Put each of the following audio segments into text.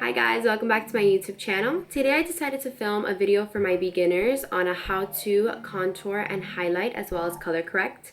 Hi guys, welcome back to my YouTube channel. Today I decided to film a video for my beginners on a how to contour and highlight as well as color correct.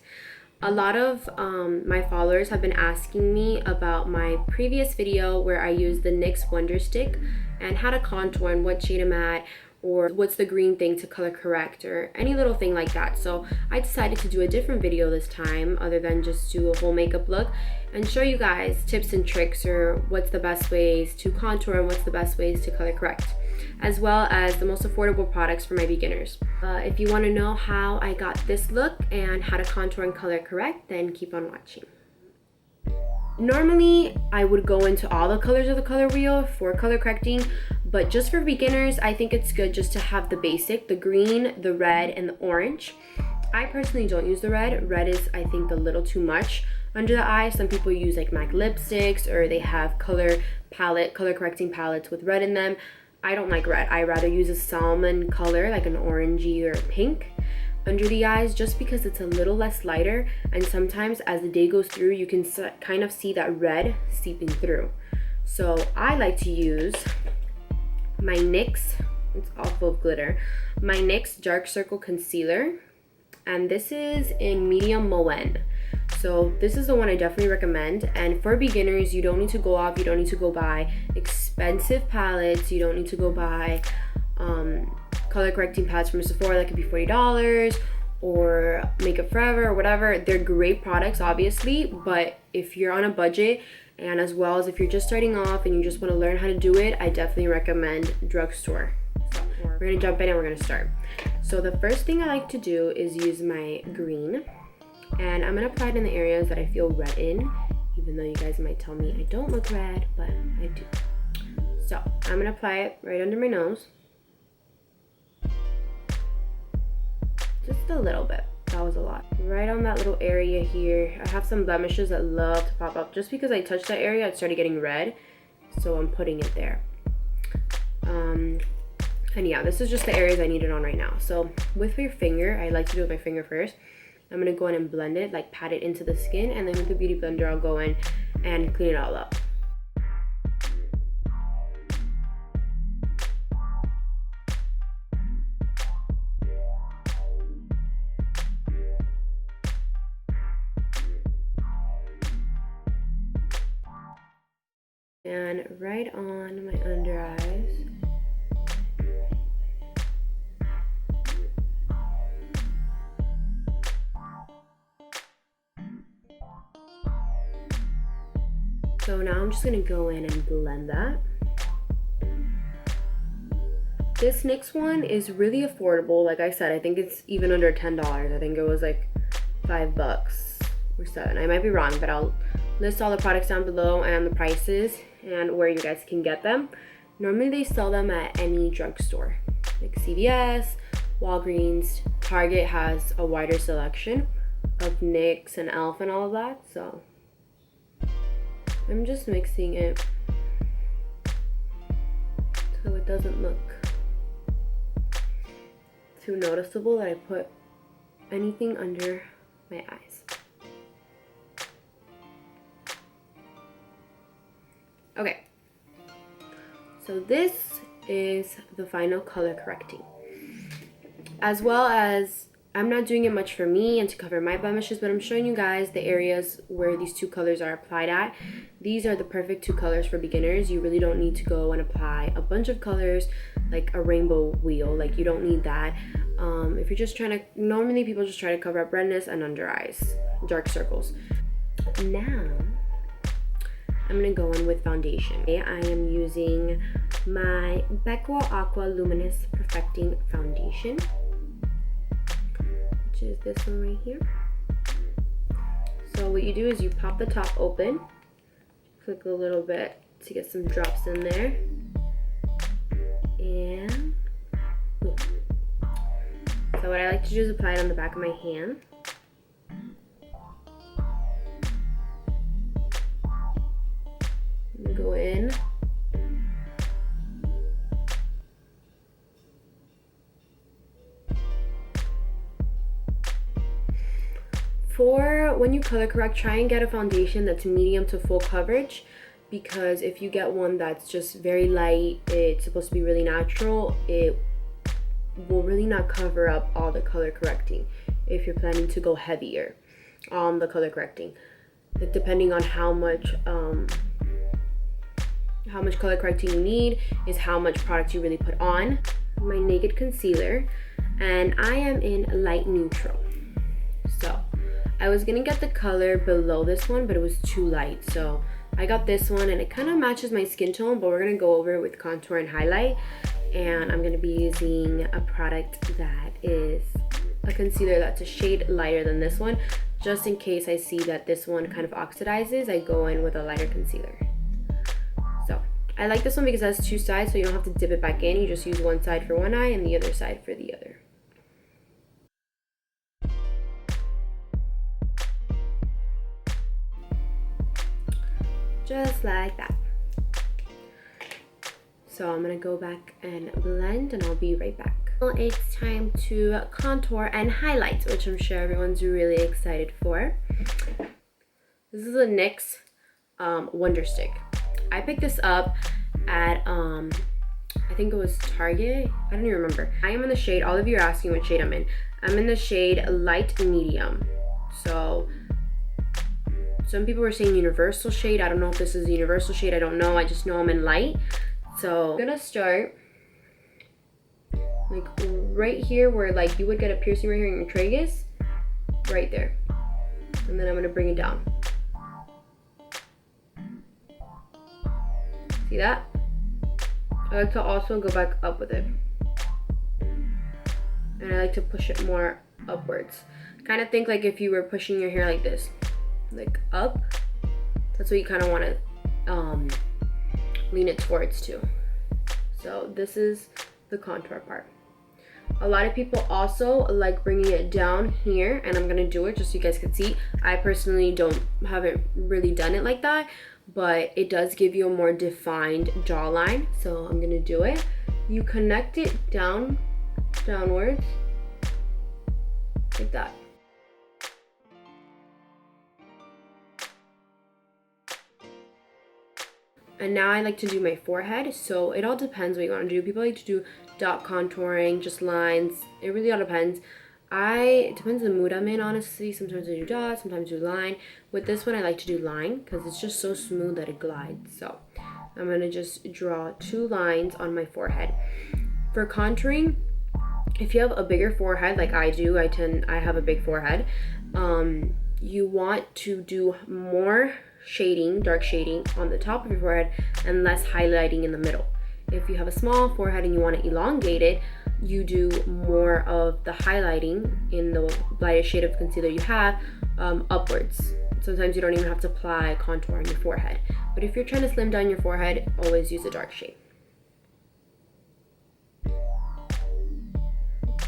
A lot of my followers have been asking me about my previous video where I used the NYX Wonder Stick and how to contour and what shade I'm at, or what's the green thing to color correct, or any little thing like that. So I decided to do a different video this time other than just do a whole makeup look and show you guys tips and tricks, or what's the best ways to contour and what's the best ways to color correct, as well as the most affordable products for my beginners. If you want to know how I got this look and how to contour and color correct, then keep on watching. Normally, I would go into all the colors of the color wheel for color correcting, but just for beginners, I think it's good just to have the basic, the green, the red, and the orange. I personally don't use the red. Red is, I think, a little too much under the eye. Some people use like MAC lipsticks, or they have color correcting palettes with red in them. I don't like red. I rather use a salmon color, like an orangey or pink, under the eyes, just because it's a little less lighter, and sometimes as the day goes through you can kind of see that red seeping through. So I like to use my NYX, it's all full of glitter, my NYX Dark Circle Concealer, and this is in medium Moyen. So this is the one I definitely recommend. And for beginners, you don't need to go off, you don't need to go buy expensive palettes, you don't need to go buy color correcting palettes from Sephora that could be $40, or Makeup Forever, or whatever. They're great products, obviously, but if you're on a budget, and as well as if you're just starting off and you just want to learn how to do it, I definitely recommend Drugstore. So we're gonna jump in and we're gonna start. So the first thing I like to do is use my green, and I'm gonna apply it in the areas that I feel red in, even though you guys might tell me I don't look red, but I do. So I'm gonna apply it right under my nose. Just a little bit. That was a lot. Right on that little area here. I have some blemishes that love to pop up. Just because I touched that area, it started getting red. So I'm putting it there. And yeah, this is just the areas I need it on right now. So with your finger, I like to do it with my finger first. I'm going to go in and blend it, like pat it into the skin. And then with the Beauty Blender, I'll go in and clean it all up. And right on my under eyes. So now I'm just gonna go in and blend that. This NYX one is really affordable. Like I said, I think it's even under $10. I think it was like $5 or $7. I might be wrong, but I'll list all the products down below and the prices and where you guys can get them. Normally they sell them at any drugstore, like CVS, Walgreens. Target has a wider selection of NYX and elf and all of that. So I'm just mixing it so it doesn't look too noticeable that I put anything under my eyes. Okay, so this is the final color correcting. As well as, I'm not doing it much for me and to cover my blemishes, but I'm showing you guys the areas where these two colors are applied at. These are the perfect two colors for beginners. You really don't need to go and apply a bunch of colors like a rainbow wheel. Like, you don't need that. If you're just trying to, normally people just try to cover up redness and under eyes, dark circles. Now, I'm gonna go in with foundation. Okay, I am using my Becca Aqua Luminous Perfecting Foundation, which is this one right here. So what you do is you pop the top open, click a little bit to get some drops in there, and ooh. So what I like to do is apply it on the back of my hand. Go in. For when you color correct, try and get a foundation that's medium to full coverage. because if you get one that's just very light, it's supposed to be really natural, it will really not cover up all the color correcting if you're planning to go heavier on the color correcting. Like, depending on how much color correcting you need is how much product you really put on. My Naked Concealer, and I am in light neutral. So I was gonna get the color below this one, but it was too light, so I got this one, and it kind of matches my skin tone, but we're gonna go over it with contour and highlight. And I'm gonna be using a product that is a concealer that's a shade lighter than this one, just in case I see that this one kind of oxidizes. I go in with a lighter concealer. So I like this one because it has two sides, so you don't have to dip it back in. You just use one side for one eye and the other side for the other. Just like that. So I'm gonna go back and blend, and I'll be right back. Well, it's time to contour and highlight, which I'm sure everyone's really excited for. This is a NYX Wonder Stick. I picked this up at I think it was Target. I don't even remember. I am in the shade, all of you are asking what shade I'm in. I'm in the shade light medium. So some people were saying universal shade. I don't know if this is a universal shade. I don't know. I just know I'm in light. So I'm gonna start like right here where like you would get a piercing right here in your tragus, right there. And then I'm gonna bring it down. See that? I like to also go back up with it. And I like to push it more upwards. Kind of think like if you were pushing your hair like this, like up. That's what you kind of want to lean it towards too. So this is the contour part. A lot of people also like bringing it down here, and I'm gonna do it just so you guys can see. I personally haven't really done it like that, but it does give you a more defined jawline, so I'm gonna do it. You connect it downwards like that. And now I like to do my forehead, so it all depends what you want to do. People like to do dot contouring, just lines. It really all depends. It depends on the mood I'm in, honestly. Sometimes I do dots, sometimes I do line. With this one, I like to do line because it's just so smooth that it glides. So I'm going to just draw 2 lines on my forehead. For contouring, if you have a bigger forehead like I do, I have a big forehead, you want to do more shading, dark shading on the top of your forehead and less highlighting in the middle. If you have a small forehead and you want to elongate it, you do more of the highlighting in the lightest shade of concealer you have upwards. Sometimes you don't even have to apply contour on your forehead. But if you're trying to slim down your forehead, always use a dark shade.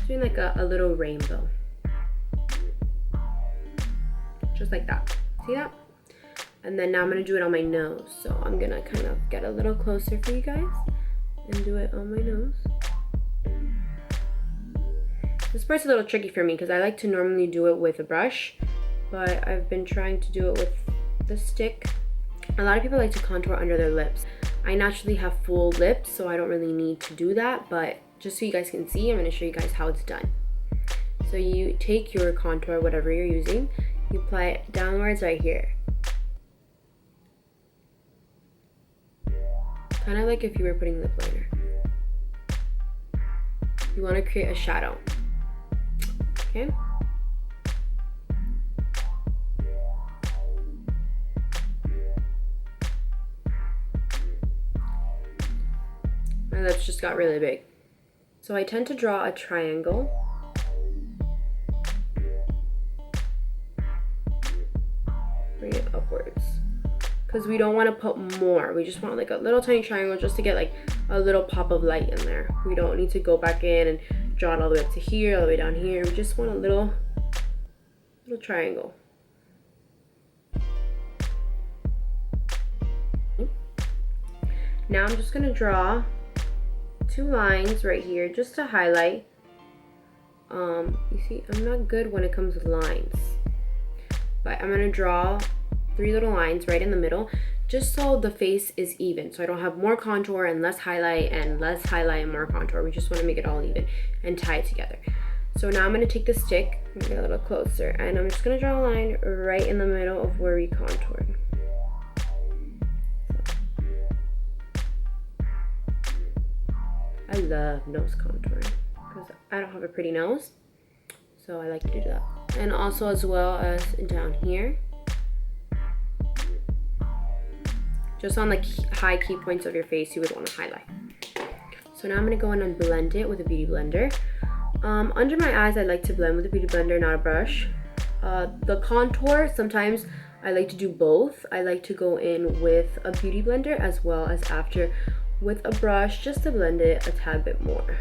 Doing like a little rainbow. Just like that. See that? And then now I'm going to do it on my nose. So I'm going to kind of get a little closer for you guys and do it on my nose. This part's a little tricky for me because I like to normally do it with a brush, but I've been trying to do it with the stick. A lot of people like to contour under their lips. I naturally have full lips, so I don't really need to do that, but just so you guys can see, I'm going to show you guys how it's done. So you take your contour, whatever you're using, you apply it downwards right here. Kind of like if you were putting lip liner. You want to create a shadow. Okay? My lips just got really big. So I tend to draw a triangle. Bring it upwards. Because we don't want to put more. We just want like a little tiny triangle just to get like a little pop of light in there. We don't need to go back in and draw it all the way up to here, all the way down here. We just want a little triangle. Now I'm just going to draw 2 lines right here just to highlight. You see, I'm not good when it comes with lines. But I'm going to draw 3 little lines right in the middle, just so the face is even. So I don't have more contour and less highlight and more contour. We just want to make it all even and tie it together. So now I'm going to take the stick, get a little closer, and I'm just going to draw a line right in the middle of where we contoured. I love nose contouring because I don't have a pretty nose, so I like to do that. And also as well as down here, just on the high key points of your face you would want to highlight. So now I'm going to go in and blend it with a beauty blender. Under my eyes I like to blend with a beauty blender, not a brush. The contour, sometimes I like to do both. I like to go in with a beauty blender as well as after with a brush, just to blend it a tad bit more.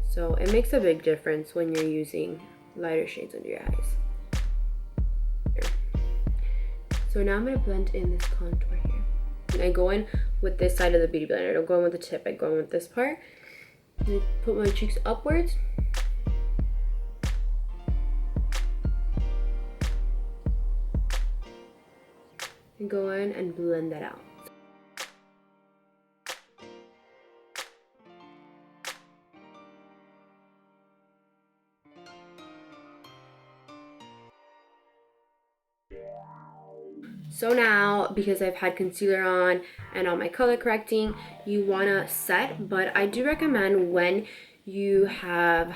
So it makes a big difference when you're using lighter shades under your eyes. Here. So now I'm going to blend in this contour here. And I go in with this side of the beauty blender. I don't go in with the tip, I go in with this part. And I put my cheeks upwards. And go in and blend that out. So now, because I've had concealer on and all my color correcting, you want to set, but I do recommend when you have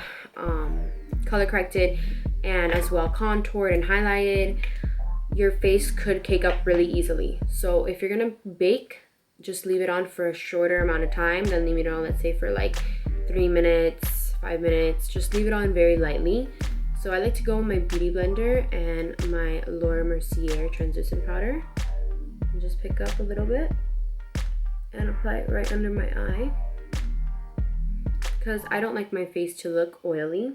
color corrected and as well contoured and highlighted, your face could cake up really easily. So if you're gonna bake, just leave it on for a shorter amount of time, then leave it on, let's say for like 3 minutes, 5 minutes, just leave it on very lightly. So I like to go with my beauty blender and my Mercier translucent powder and just pick up a little bit and apply it right under my eye because I don't like my face to look oily.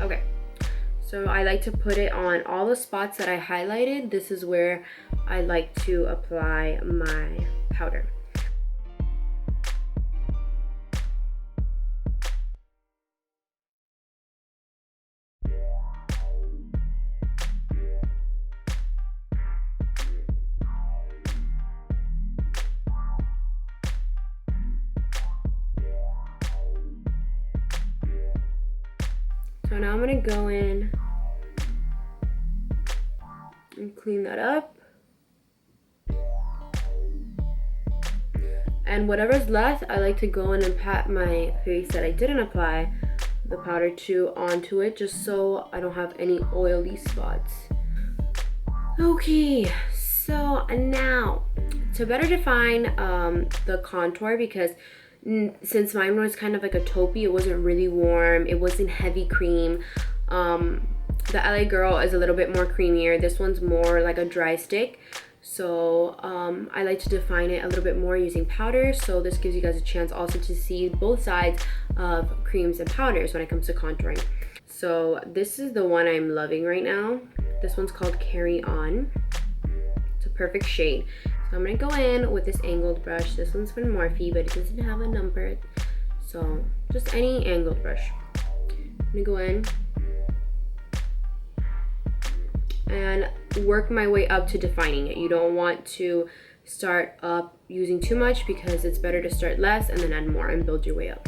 Okay, so I like to put it on all the spots that I highlighted. This is where I like to apply my powder. So now I'm gonna go in and clean that up. And whatever's left, I like to go in and pat my face that I didn't apply the powder to onto it, just so I don't have any oily spots. Okay, so now to better define the contour, because since mine was kind of like a taupey, it wasn't really warm, it wasn't heavy cream. The LA Girl is a little bit more creamier. This one's more like a dry stick. So I like to define it a little bit more using powder. So this gives you guys a chance also to see both sides of creams and powders when it comes to contouring. So this is the one I'm loving right now. This one's called Carry On. It's a perfect shade. So I'm gonna go in with this angled brush. This one's from Morphe, but it doesn't have a number. So just any angled brush. I'm gonna go in and work my way up to defining it. You don't want to start up using too much, because it's better to start less and then add more and build your way up.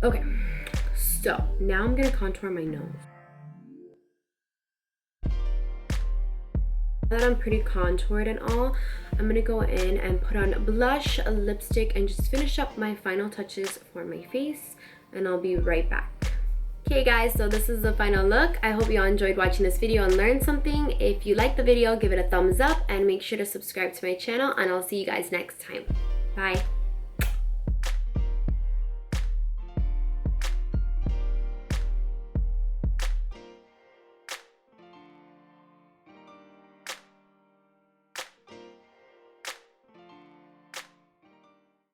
Okay, so now I'm gonna contour my nose. Now that I'm pretty contoured and all, I'm gonna go in and put on blush, a lipstick, and just finish up my final touches for my face, and I'll be right back. Okay guys, so this is the final look. I hope you all enjoyed watching this video and learned something. If you liked the video, give it a thumbs up and make sure to subscribe to my channel, and I'll see you guys next time. Bye.